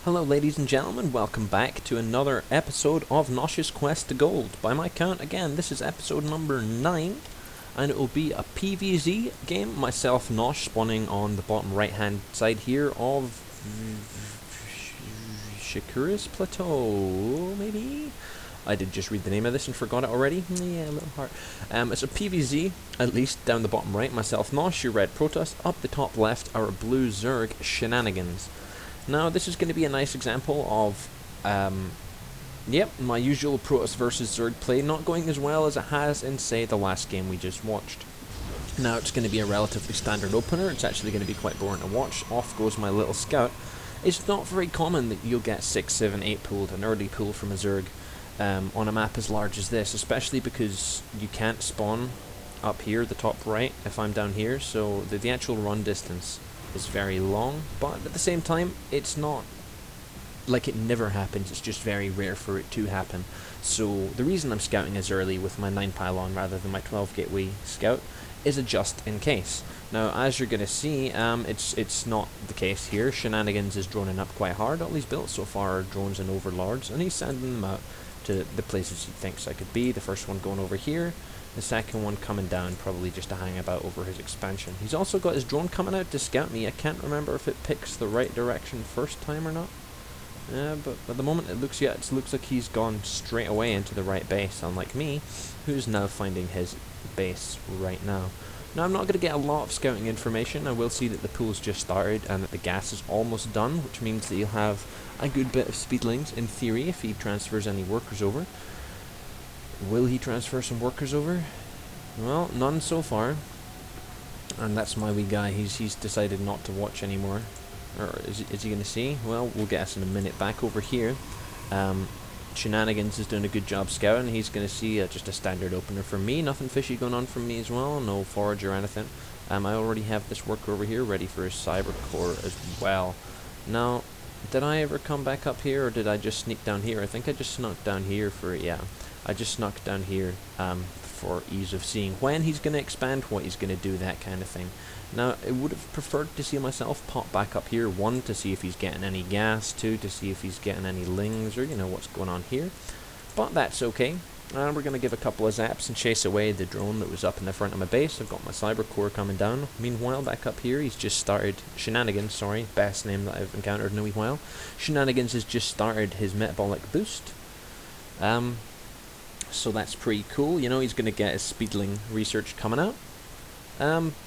Hello ladies and gentlemen, welcome back to another episode of Nosh's Quest to Gold. By my count, again, this is episode number 9, and it will be a PvZ game. Myself, Nosh, spawning on the bottom right hand side here of Shakura's Plateau, maybe? I did just read the name of this and forgot it already. Yeah, a little heart. It's a PvZ, at least down the bottom right. Myself, Nosh, your red Protoss. Up the top left, our blue Zerg, Shenanigans. Now, this is going to be a nice example of, my usual Protoss versus Zerg play not going as well as it has in, say, the last game we just watched. Now, it's going to be a relatively standard opener. It's actually going to be quite boring to watch. Off goes my little scout. It's not very common that you'll get 6, 7, 8 pulled, an early pull from a Zerg on a map as large as this, especially because you can't spawn up here, the top right, if I'm down here, so the actual run distance is very long, but at the same time, it's not like it never happens, it's just very rare for it to happen. So the reason I'm scouting as early with my 9 pylon rather than my 12 gateway scout is a just in case. Now, as you're going to see, it's not the case here. Shenanigans is droning up quite hard. All he's built so far are drones and overlords, and he's sending them out to the places he thinks I could be. The first one going over here, the second one coming down, probably just to hang about over his expansion. He's also got his drone coming out to scout me. I can't remember if it picks the right direction first time or not. But at the moment it looks like he's gone straight away into the right base, unlike me, who's now finding his base right now. Now, I'm not going to get a lot of scouting information. I will see that the pool's just started and that the gas is almost done, which means that you'll have a good bit of speedlings, in theory, if he transfers any workers over. Will he transfer some workers over? Well, none so far. And that's my wee guy. He's decided not to watch anymore. Or is he going to see? Well, we'll get us in a minute. Back over here. Shenanigans is doing a good job scouting. He's going to see just a standard opener from me. Nothing fishy going on from me as well. No forage or anything. I already have this worker over here ready for his cyber core as well. Now, did I ever come back up here, or did I just sneak down here? I think I just snuck down here for, I just snuck down here for ease of seeing when he's going to expand, what he's going to do, that kind of thing. Now, I would have preferred to see myself pop back up here, 1, to see if he's getting any gas, 2, to see if he's getting any lings, or, what's going on here. But that's okay. We're going to give a couple of zaps and chase away the drone that was up in the front of my base. I've got my cyber core coming down. Meanwhile, back up here, he's just started... Shenanigans, sorry, best name that I've encountered in a wee while. Shenanigans has just started his metabolic boost. So that's pretty cool. He's going to get his speedling research coming out.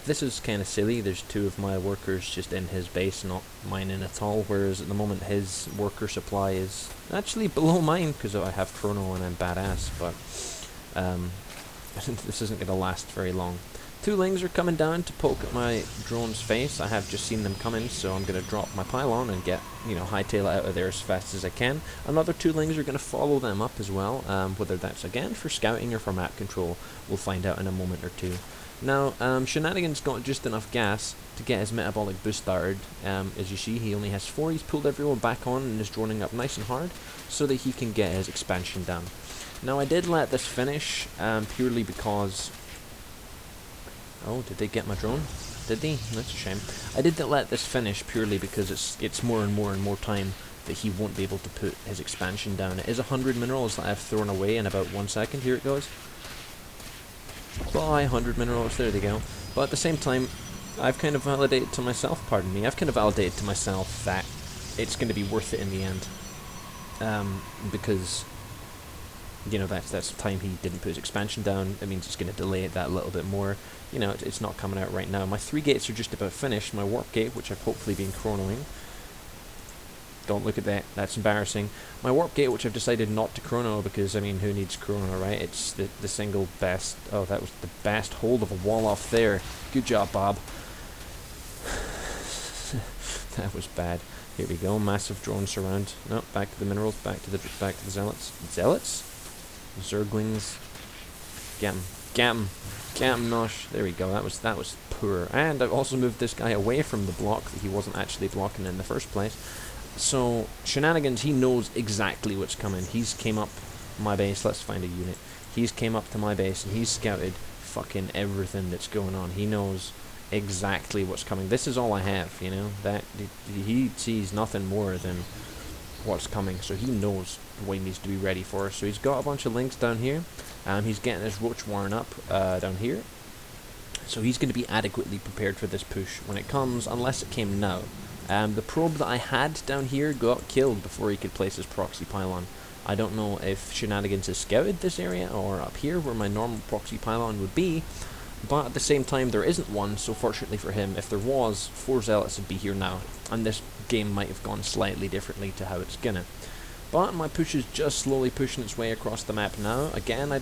This is kind of silly. There's 2 of my workers just in his base, not mine in at all, whereas at the moment his worker supply is actually below mine because I have chrono and I'm badass, but this isn't going to last very long. 2 lings are coming down to poke at my drone's face. I have just seen them come in, so I'm going to drop my pylon and get, hightail it out of there as fast as I can. Another 2 lings are going to follow them up as well, whether that's again for scouting or for map control, we'll find out in a moment or two. Now, Shenanigans got just enough gas to get his metabolic boost started. As you see, he only has 4. He's pulled everyone back on and is droning up nice and hard so that he can get his expansion done. Now, I did let this finish purely because... Oh, did they get my drone? Did they? That's a shame. I did let this finish purely because it's more and more time that he won't be able to put his expansion down. It is 100 minerals that I've thrown away in about 1 second. Here it goes. Bye, 100 minerals, there they go. But at the same time, I've kind of validated to myself, I've kind of validated to myself that it's going to be worth it in the end. Because, that's the time he didn't put his expansion down. It means it's going to delay it that little bit more. It's not coming out right now. My 3 gates are just about finished. My warp gate, which I've hopefully been chronoing. Don't look at that, that's embarrassing. My warp gate, which I've decided not to chrono because, who needs chrono, right? It's the single best... Oh, that was the best hold of a wall off there. Good job, Bob. That was bad. Here we go, massive drone surround. No, back to the minerals, back to the zealots. Zealots? Zerglings. Get him, Nosh. There we go, that was poor. And I've also moved this guy away from the block that he wasn't actually blocking in the first place. So, Shenanigans, he knows exactly what's coming. He's came up my base. Let's find a unit. He's came up to my base and he's scouted fucking everything that's going on. He knows exactly what's coming. This is all I have, That he sees nothing more than what's coming, so he knows what he needs to be ready for. So he's got a bunch of links down here. He's getting his roach warren up down here. So he's going to be adequately prepared for this push when it comes, unless it came now. The probe that I had down here got killed before he could place his proxy pylon. I don't know if Shenanigans has scouted this area or up here where my normal proxy pylon would be, but at the same time there isn't one, so fortunately for him, if there was, 4 zealots would be here now, and this game might have gone slightly differently to how it's gonna. But my push is just slowly pushing its way across the map now. Again, I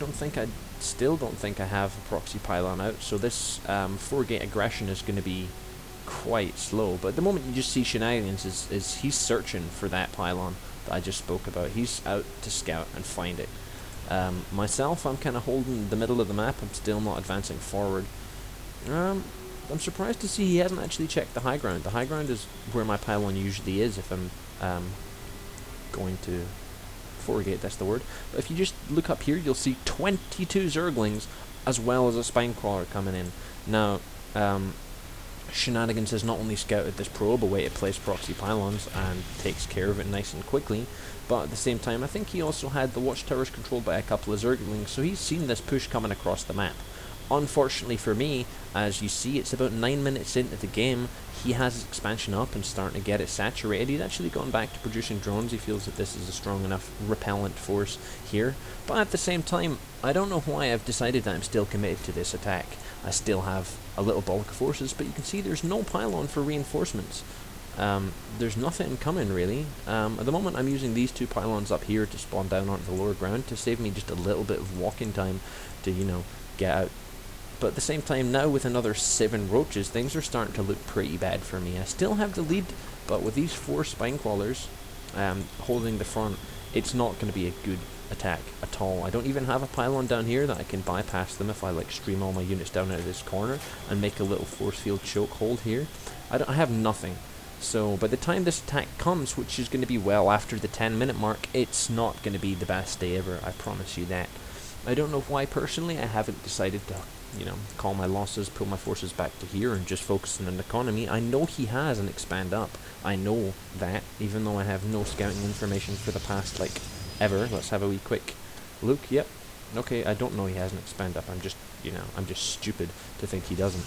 still don't think I have a proxy pylon out, so this 4-gate aggression is going to be quite slow. But at the moment you just see Shenanigans is he's searching for that pylon that I just spoke about. He's out to scout and find it. Myself, I'm kind of holding the middle of the map. I'm still not advancing forward. I'm surprised to see he hasn't actually checked the high ground. The high ground is where my pylon usually is if I'm going to 4-gate, that's the word. But if you just look up here, you'll see 22 Zerglings as well as a Spinecrawler coming in. Now, Shenanigans has not only scouted this probe away to place proxy pylons and takes care of it nice and quickly, but at the same time I think he also had the watchtowers controlled by a couple of Zerglings, so he's seen this push coming across the map. Unfortunately for me, as you see, it's about 9 minutes into the game. He has his expansion up and starting to get it saturated. He's actually gone back to producing drones. He feels that this is a strong enough repellent force here. But at the same time, I don't know why I've decided that I'm still committed to this attack. I still have a little bulk of forces, but you can see there's no pylon for reinforcements. There's nothing coming really. At the moment I'm using these 2 pylons up here to spawn down onto the lower ground to save me just a little bit of walking time to, you know, get out. But at the same time, now with another 7 roaches, things are starting to look pretty bad for me. I still have the lead, but with these 4 Spinecrawlers holding the front, it's not going to be a good attack at all. I don't even have a pylon down here that I can bypass them if I like stream all my units down out of this corner and make a little force field chokehold here. I have nothing. So by the time this attack comes, which is going to be well after the 10-minute mark, it's not going to be the best day ever, I promise you that. I don't know why personally I haven't decided to, you know, call my losses, pull my forces back to here and just focus on an economy. I know he has an expand up. I know that, even though I have no scouting information for the past, like, ever. Let's have a wee quick look. Yep. Okay, I don't know he has an expand up. I'm just, you know, I'm just stupid to think he doesn't.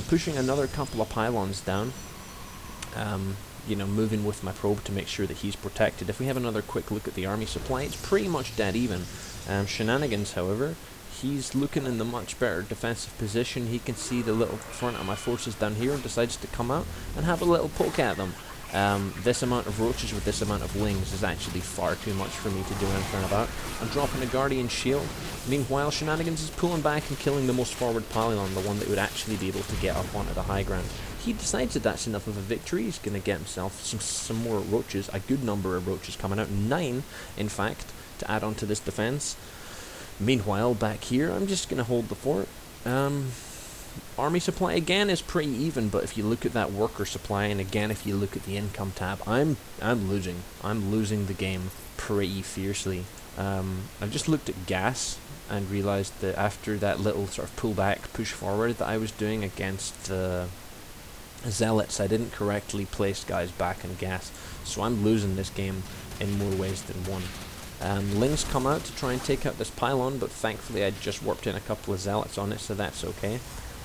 Pushing another couple of pylons down. You know, moving with my probe to make sure that he's protected. If we have another quick look at the army supply, it's pretty much dead even. Shenanigans, however, he's looking in the much better defensive position. He can see the little front of my forces down here and decides to come out and have a little poke at them. This amount of roaches with this amount of wings is actually far too much for me to do anything about. I'm dropping a Guardian Shield. Meanwhile, Shenanigans is pulling back and killing the most forward pylon, the one that would actually be able to get up onto the high ground. He decides that that's enough of a victory. He's going to get himself some more roaches, a good number of roaches coming out, 9 in fact, to add on to this defense. Meanwhile, back here, I'm just going to hold the fort. Army supply again is pretty even, but if you look at that worker supply, and again if you look at the income tab, I'm losing. I'm losing the game pretty fiercely. I've just looked at gas and realized that after that little sort of pullback, push forward that I was doing against zealots, I didn't correctly place guys back in gas, so I'm losing this game in more ways than one. Lings come out to try and take out this pylon, but thankfully I just warped in a couple of zealots on it, so that's okay.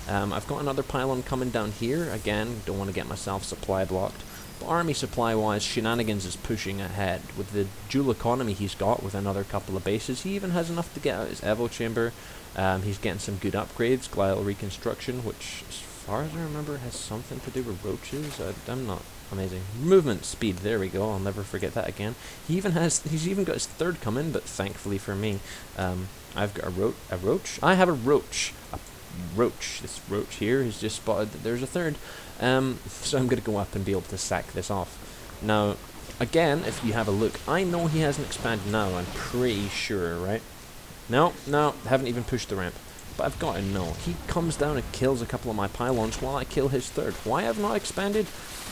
I've got another pylon coming down here. Again, don't want to get myself supply blocked. But army supply wise, Shenanigans is pushing ahead. With the dual economy he's got with another couple of bases, he even has enough to get out his Evo chamber. He's getting some good upgrades, glial reconstruction, which as far as I remember has something to do with roaches. I'm not amazing. Movement speed, there we go, I'll never forget that again. He's even got his 3rd coming, but thankfully for me, I've got a roach? I have a roach. This roach here has just spotted that there's a 3rd. So I'm going to go up and be able to sack this off. Now, again, if you have a look, I know he hasn't expanded now, I'm pretty sure, right? No, haven't even pushed the ramp. But I've got to know. He comes down and kills a couple of my pylons while I kill his 3rd. Why have not expanded?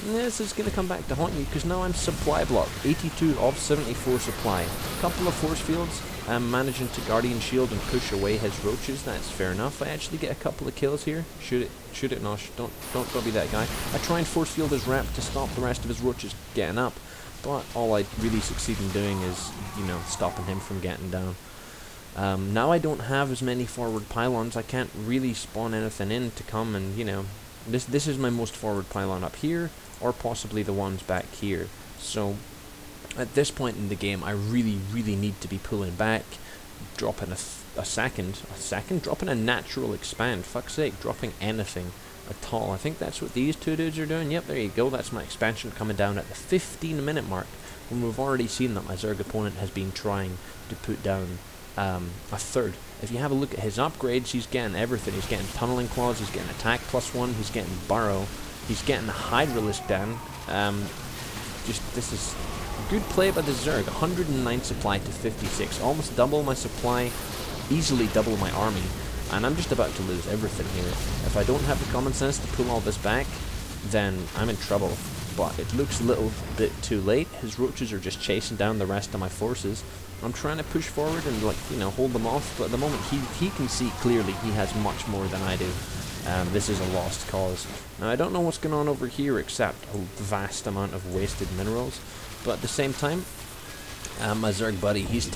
This is going to come back to haunt you, because now I'm supply blocked. 82 of 74 supply. Couple of force fields. I'm managing to Guardian Shield and push away his roaches. That's fair enough. I actually get a couple of kills here. Shoot it, Nosh. Don't be that guy. I try and force field his ramp to stop the rest of his roaches getting up. but all I really succeed in doing is, you know, stopping him from getting down. Now I don't have as many forward pylons, I can't really spawn anything in to come and, you know, this is my most forward pylon up here, or possibly the ones back here. So at this point in the game, I really need to be pulling back, dropping dropping a natural expand, fuck's sake, dropping anything at all. I think that's what these two dudes are doing. Yep, there you go, that's my expansion coming down at the 15-minute mark, when we've already seen that my Zerg opponent has been trying to put down a third. If you have a look at his upgrades, he's getting everything. He's getting Tunneling Claws, he's getting Attack +1, he's getting Burrow, he's getting the Hydralisk down. This is good play by the Zerg. 109 supply to 56, almost double my supply, easily double my army, and I'm just about to lose everything here. If I don't have the common sense to pull all this back, then I'm in trouble. But it looks a little bit too late. His roaches are just chasing down the rest of my forces. I'm trying to push forward and, like, you know, hold them off, but at the moment he can see clearly he has much more than I do. This is a lost cause. Now I don't know what's going on over here except a vast amount of wasted minerals, but at the same time, my Zerg buddy, he's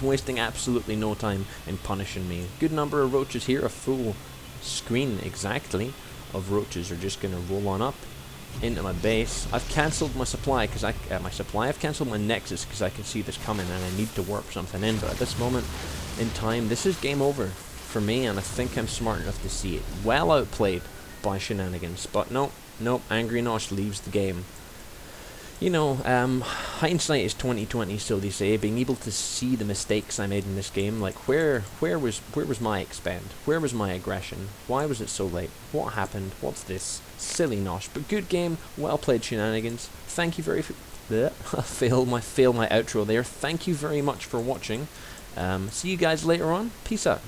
wasting absolutely no time in punishing me. Good number of roaches here, a full screen exactly of roaches are just going to roll on up into my base. I've cancelled my supply because I've cancelled my nexus because I can see this coming and I need to warp something in, but at this moment in time, this is game over for me, and I think I'm smart enough to see it. Well outplayed by Shenanigans, but no, Angry Nosh leaves the game. You know, hindsight is 20/20, so they say. Being able to see the mistakes I made in this game, like where was my expand? Where was my aggression? Why was it so late? What happened? What's this? Silly Nosh. But good game, well played, Shenanigans. Thank you very fail my outro there. Thank you very much for watching. See you guys later on. Peace out.